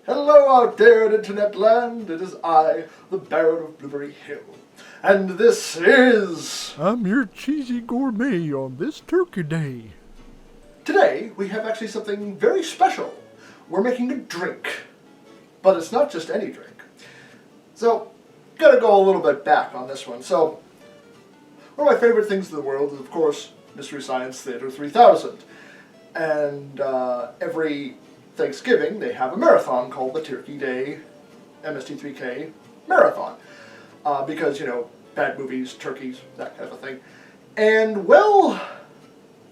Hello out there in internet land, it is I, the Baron of Blueberry Hill. And this is... I'm your cheesy gourmet on this turkey day. Today, we have actually something very special. We're making a drink. But it's not just any drink. So, gotta go a little bit back on this one. So, one of my favorite things in the world is, of course, Mystery Science Theater 3000. And every Thanksgiving, they have a marathon called the Turkey Day MST3K Marathon. Because, you know, bad movies, turkeys, that kind of a thing. And, well,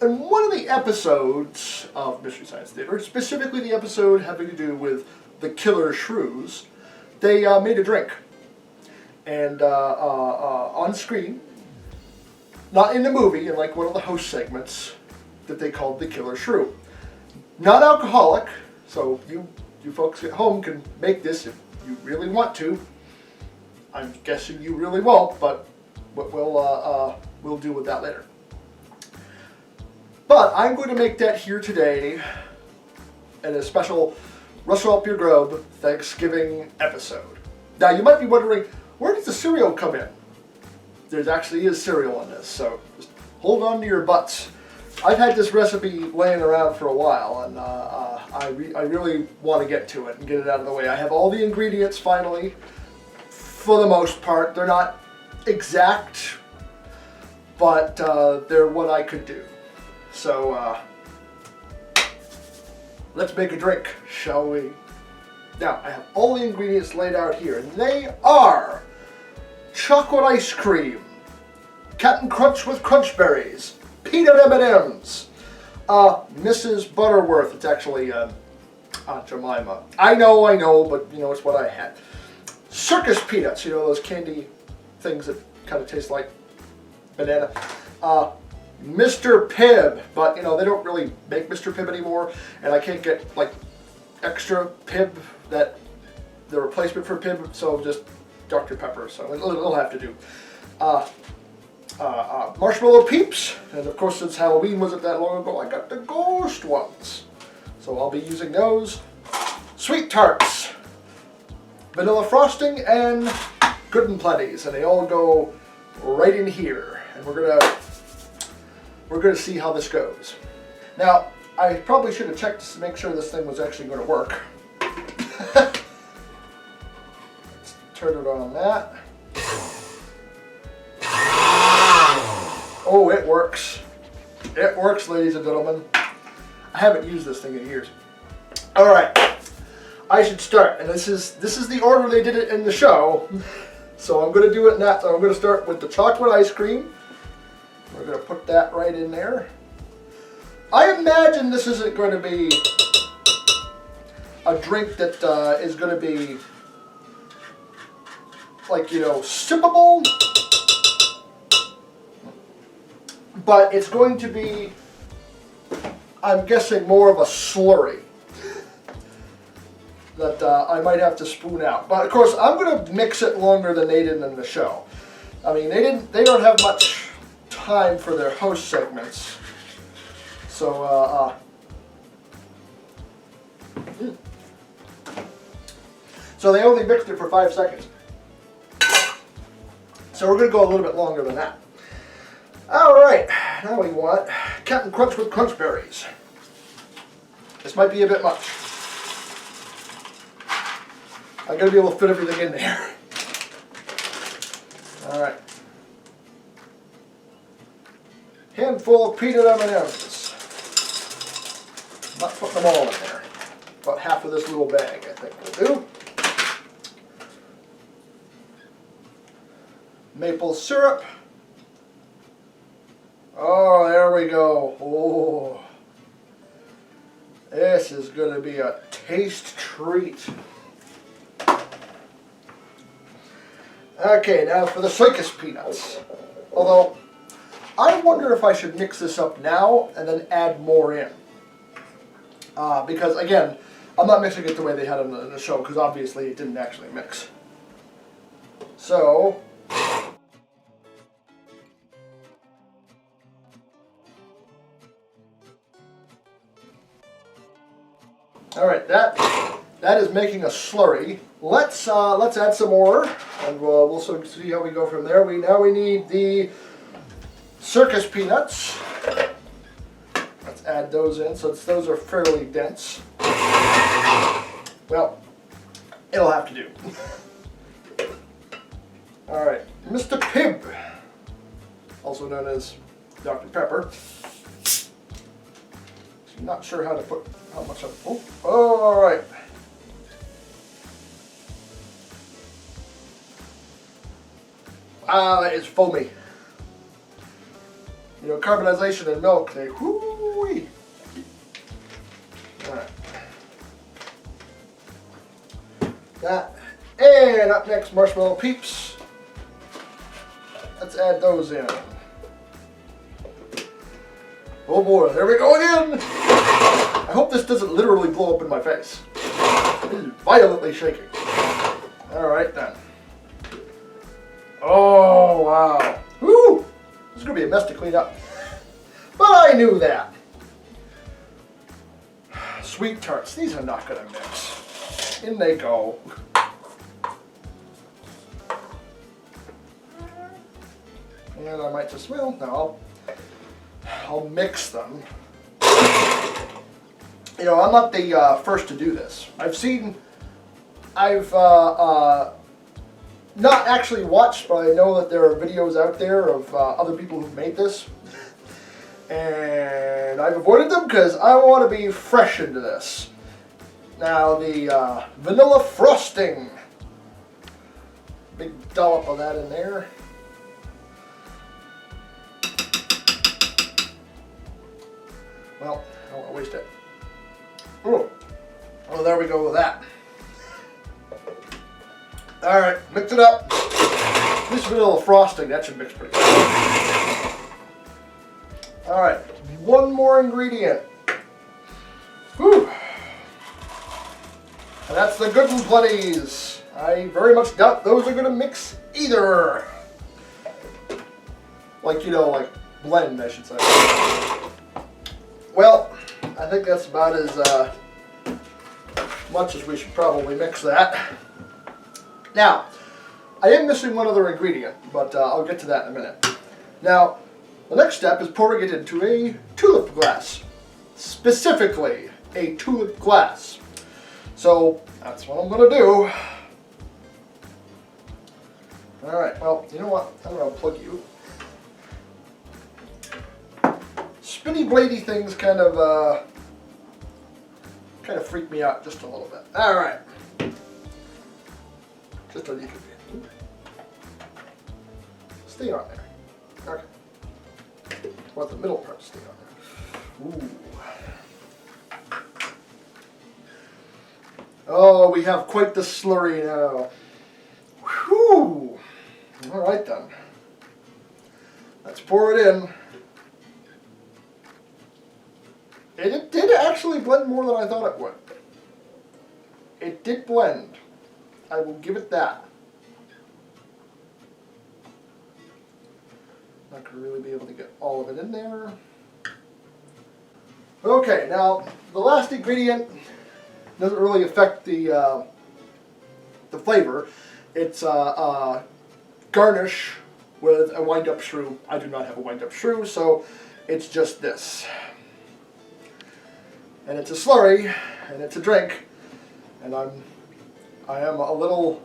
in one of the episodes of Mystery Science Theater, specifically the episode having to do with the killer shrews, they made a drink. And on screen, not in the movie, in like one of the host segments, that they called the killer shrew. Not alcoholic, so you folks at home can make this if you really want to. I'm guessing you really won't, but we'll deal with that later. But I'm going to make that here today in a special Russ, Up Some Grub Thanksgiving episode. Now you might be wondering, where does the cereal come in? There actually is cereal in this, so just hold on to your butts. I've had this recipe laying around for a while, and I really want to get to it and get it out of the way. I have all the ingredients finally, for the most part. They're not exact, but they're what I could do. So let's make a drink, shall we? Now, I have all the ingredients laid out here, and they are chocolate ice cream, Captain Crunch with crunch berries, peanut M&Ms, Mrs. Butterworth. It's actually Aunt Jemima. I know, but you know, it's what I had. Circus peanuts, you know, those candy things that kind of taste like banana. Mr. Pibb, but you know, they don't really make Mr. Pibb anymore, and I can't get like extra Pibb, that the replacement for Pibb, so just Dr. Pepper, so it'll have to do. Marshmallow Peeps, and of course since Halloween wasn't that long ago, I got the ghost ones. So I'll be using those. Sweet Tarts, vanilla frosting, and Good and Plenty's, and they all go right in here. And we're gonna see how this goes. Now, I probably should have checked to make sure this thing was actually going to work. Let's turn it on that. Oh, it works. It works, ladies and gentlemen. I haven't used this thing in years. All right, I should start, and this is the order they did it in the show. So I'm going to do it in that. So I'm going to start with the chocolate ice cream. We're going to put that right in there. I imagine this isn't going to be a drink that is going to be like, you know, sippable. But it's going to be, I'm guessing, more of a slurry that I might have to spoon out. But of course, I'm going to mix it longer than they did in the show. I mean, they don't have much time for their host segments. So, so they only mixed it for 5 seconds. So we're going to go a little bit longer than that. Alright, now we want Captain Crunch with crunch berries. This might be a bit much. I'm going to be able to fit everything in there. Alright. Handful of peanut M&Ms. Not putting them all in there. About half of this little bag, I think will do. Maple syrup. Oh, there we go. Oh, this is going to be a taste treat. Okay, now for the circus peanuts. Although, I wonder if I should mix this up now and then add more in. Because, again, I'm not mixing it the way they had in the show, because obviously it didn't actually mix. So, alright, that that is making a slurry. Let's add some more, and we'll sort of see how we go from there. Now we need the circus peanuts. Let's add those in, so those are fairly dense. Well, it'll have to do. All right, Mr. Pibb, also known as Dr. Pepper. I'm not sure how much of. Oh, all right. Ah, that is foamy. You know, carbonization in milk, they whoo-wee. All right. That, and up next, marshmallow peeps. Let's add those in. Oh boy, there we go again. I hope this doesn't literally blow up in my face. It is violently shaking. All right then. Oh wow. Woo! This is gonna be a mess to clean up. But I knew that. Sweet tarts, these are not gonna mix. In they go. And I might just, well, no, I'll mix them. You know, I'm not the first to do this. I've not actually watched, but I know that there are videos out there of other people who've made this. And I've avoided them because I want to be fresh into this. Now the vanilla frosting. Big dollop of that in there. Well, I don't want to waste it. Oh, well, there we go with that. All right, mix it up. This vanilla frosting, that should mix pretty good. All right, one more ingredient. Whew. And that's the Good and Plenty's. I very much doubt those are going to mix either. Like, you know, like blend, I should say. Well, I think that's about as much as we should probably mix that. Now, I am missing one other ingredient, but I'll get to that in a minute. Now, the next step is pouring it into a tulip glass. Specifically, a tulip glass. So, that's what I'm going to do. Alright, well, you know what? I'm going to unplug you. Spinny bladey things kind of freak me out just a little bit. Alright. Just a little bit. Stay on there. Okay. I want the middle part to stay on there. Ooh. Oh, we have quite the slurry now. Whew. Alright then. Let's pour it in. It did actually blend more than I thought it would. It did blend. I will give it that. Not going to really be able to get all of it in there. Okay, now the last ingredient doesn't really affect the flavor. It's garnish with a wind-up shrew. I do not have a wind-up shrew, so it's just this. And it's a slurry, and it's a drink, and I am a little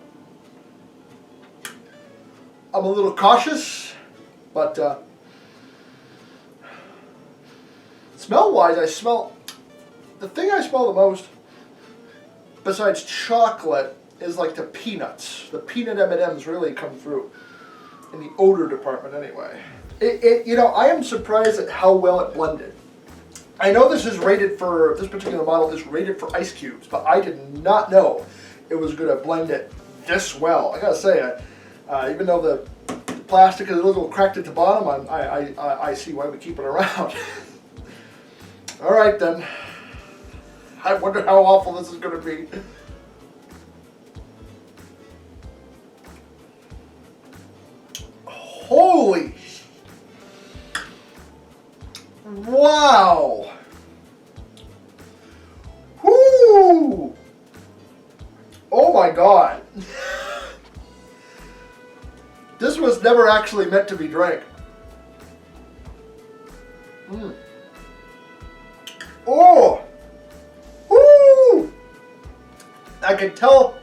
cautious, but smell-wise, the thing I smell the most, besides chocolate, is like the peanuts. The peanut M&Ms really come through in the odor department, anyway. You know, I am surprised at how well it blended. I know this particular model is rated for ice cubes, but I did not know it was going to blend it this well. I gotta say, even though the plastic is a little cracked at the bottom, I see why we keep it around. All right then. I wonder how awful this is going to be. Holy! Wow! Whoo! Oh my God. This was never actually meant to be drank. Oh! Woo! I can tell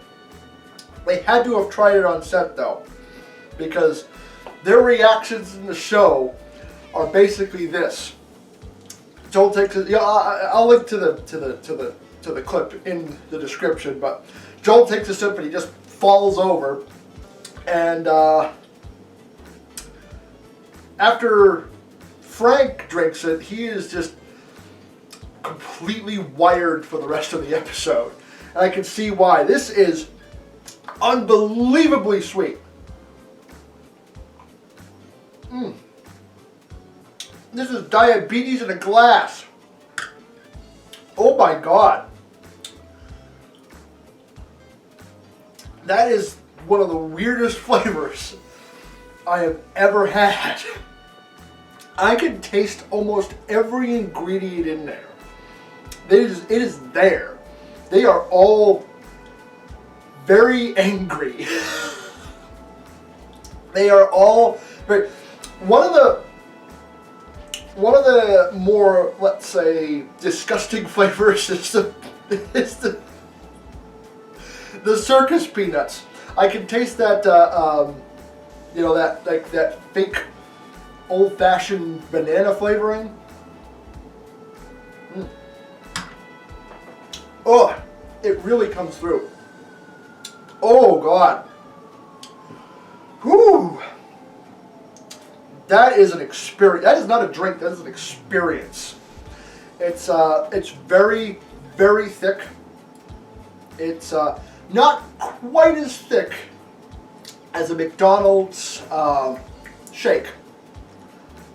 they had to have tried it on set though, because their reactions in the show are basically this. Joel takes it. Yeah, I'll link to the clip in the description. But Joel takes a sip and he just falls over, and after Frank drinks it, he is just completely wired for the rest of the episode, and I can see why. This is unbelievably sweet. This is diabetes in a glass. Oh my God. That is one of the weirdest flavors I have ever had. I can taste almost every ingredient in there. It is there. They are all very angry. They are all very... One of the more, let's say, disgusting flavors is the circus peanuts. I can taste that, that fake old-fashioned banana flavoring. Oh, it really comes through. Oh God. Whew. That is an experience. That is not a drink. That is an experience. It's very, very thick. It's not quite as thick as a McDonald's shake,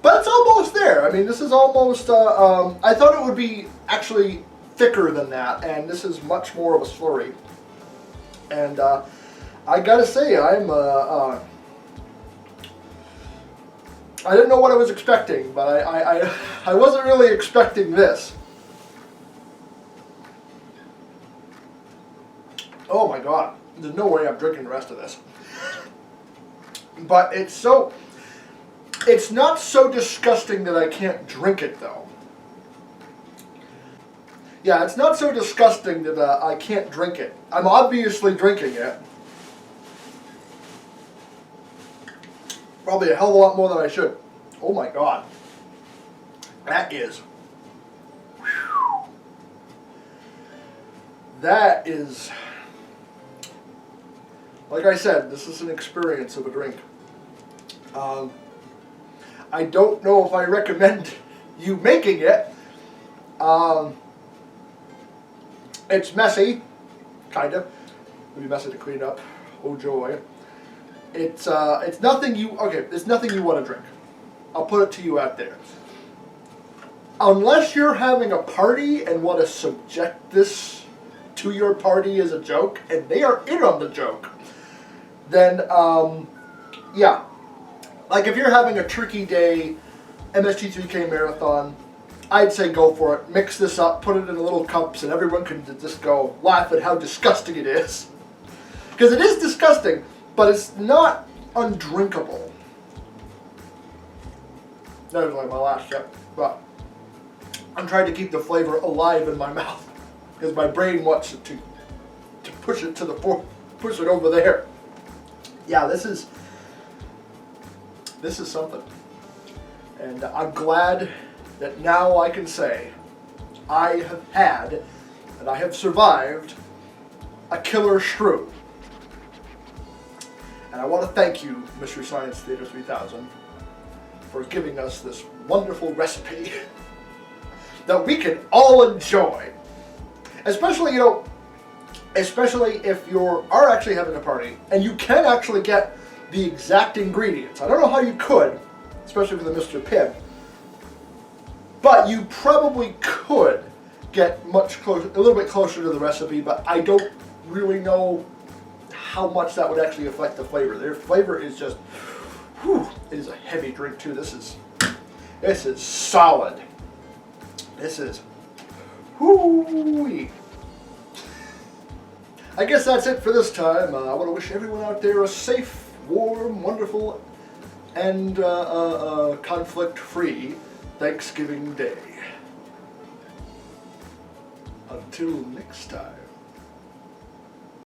but it's almost there. I mean, this is almost. I thought it would be actually thicker than that, and this is much more of a slurry. And I gotta say, I didn't know what I was expecting, but I wasn't really expecting this. Oh my God, there's no way I'm drinking the rest of this. But it's not so disgusting that I can't drink it though. Yeah, it's not so disgusting that I can't drink it. I'm obviously drinking it. Probably a hell of a lot more than I should. Oh my God. That is... Whew. That is... Like I said, this is an experience of a drink. I don't know if I recommend you making it. It's messy. Kind of. It'll be messy to clean up. Oh joy. It's nothing you... Okay, it's nothing you want to drink. I'll put it to you out there. Unless you're having a party and want to subject this to your party as a joke, and they are in on the joke, then, yeah. Like if you're having a Turkey Day MST3K marathon, I'd say go for it. Mix this up, put it in little cups, and everyone can just go laugh at how disgusting it is. Because it is disgusting, but it's not undrinkable. That was like my last step, but I'm trying to keep the flavor alive in my mouth because my brain wants it to push it to the push it over there. Yeah, this is something, and I'm glad that now I can say I have had and I have survived a killer shrew. And I want to thank you, Mystery Science Theater 3000, for giving us this wonderful recipe that we can all enjoy. Especially, especially if you are actually having a party and you can actually get the exact ingredients. I don't know how you could, especially with the Mr. Pibb, but you probably could get much closer, a little bit closer to the recipe, but I don't really know how much that would actually affect the flavor. Their flavor is just, whew, it is a heavy drink too. This is solid. This is, whoo-wee. I guess that's it for this time. I want to wish everyone out there a safe, warm, wonderful, and conflict-free Thanksgiving Day. Until next time.